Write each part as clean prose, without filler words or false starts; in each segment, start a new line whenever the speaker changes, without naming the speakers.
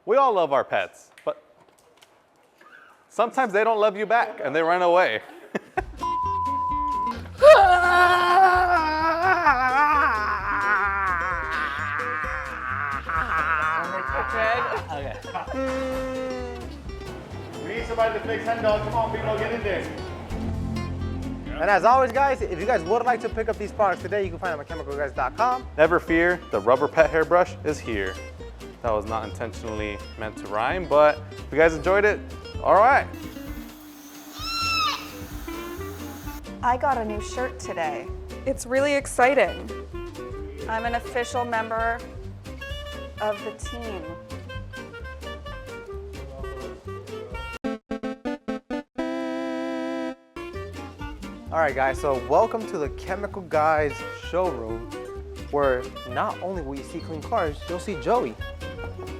We all love our pets, but sometimes they don't love you back and they run away.
Okay.
We need somebody to fix hen dog. Come on, people, get in there.
And as always, guys, if you guys would like to pick up these products today, you can find them at 𝘃𝗵𝗿𝗂𝗋𝗋𝗋.com.
Never fear, the rubber pet hairbrush is here. That was not intentionally meant to rhyme, but if you guys enjoyed it, all right.
I got a new shirt today. It's really exciting. I'm an official member of the team.
All right, guys, so welcome to the Chemical Guys showroom, where not only will you see clean cars, you'll see Joey.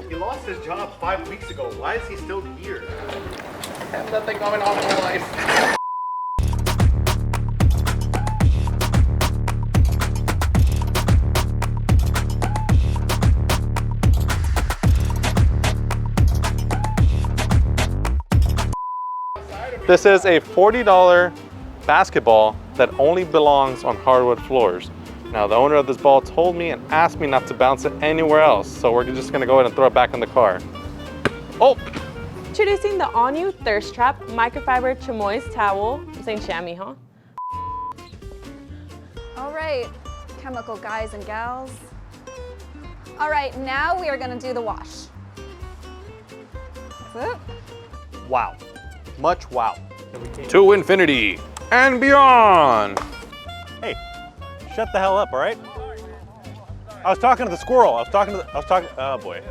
He lost his job 5 weeks ago. Why is he still here?
I have nothing going on in my life. This is a $40 basketball that only belongs on hardwood floors. Now, the owner of this ball told me and asked me not to bounce it anywhere else, so we're just gonna go ahead and throw it back in the car. Oh!
Introducing the all-new Thirst Trap Microfiber Chamois Towel. I'm saying chamois, huh?
All right, chemical guys and gals. All right, now we are gonna do the wash. That's it.
Wow. Much wow. To infinity and beyond.
Hey, shut the hell up, all right? I was talking to the squirrel. Oh boy.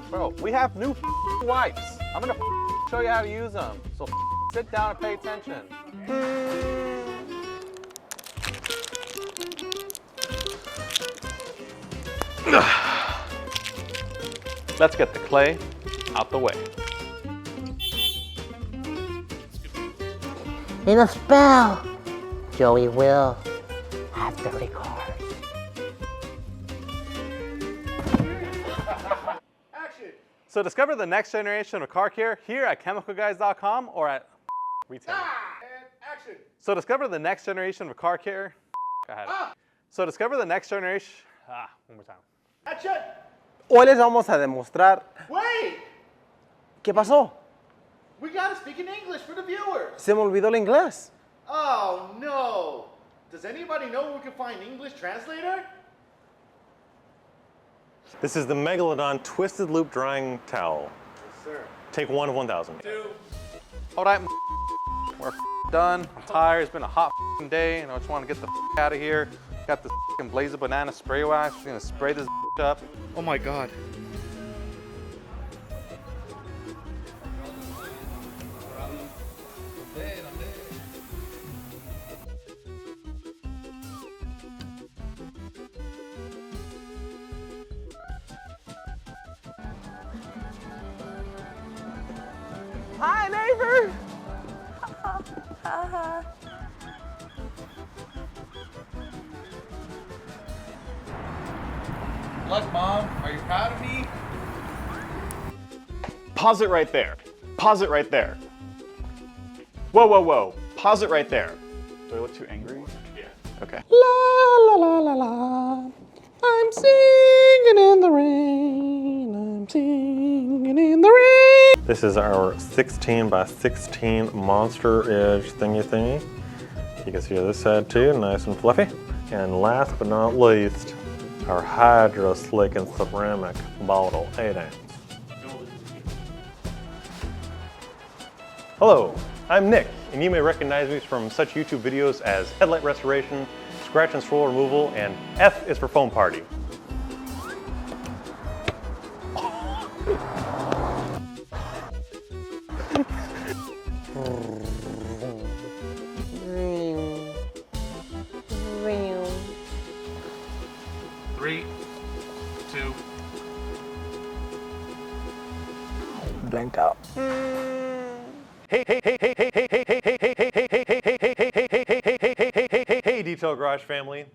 Bro, we have new wipes. I'm gonna show you how to use them. So sit down and pay attention. Let's get the clay out the way.
In a spell, Joey will have dirty cars.
Action!
So discover the next generation of car care here at chemicalguys.com or at retail.
And action!
So discover the next generation of car care. Go ahead. So discover the next generation. One more time.
Action!
Hoy les vamos a demostrar.
Wait!
¿Qué pasó?
We gotta speak in English for the viewers.
Se me olvidó el inglés.
Oh no! Does anybody know where we can find an English translator?
This is the Megalodon Twisted Loop Drying Towel.
Yes, sir.
Take 1 of 1,000.
All right, we're done. I'm tired. It's been a hot day, and I just want to get the out of here. Got this 𝗃𝗵𝗿𝗄𝗃 spray wax. Just gonna spray this up.
Oh my god.
Hi, neighbor.
Look, Mom, are you proud of me?
Pause it right there. Pause it right there. Whoa, whoa, whoa. Pause it right there. Do I look too angry? Yeah. Okay.
La la la la la. I'm singing in the rain. I'm singing in the rain.
This is our 16 by 16 monster-ish thingy. You can see this side too, nice and fluffy. And last but not least, our Hydro Slick and Ceramic Bottle 8-ounce. Hello, I'm Nick, and you may recognize me from such YouTube videos as Headlight Restoration, Scratch and Swirl Removal, and F is for Foam Party.
Three, two.
Blanked out.
Hey, Detail Garage family.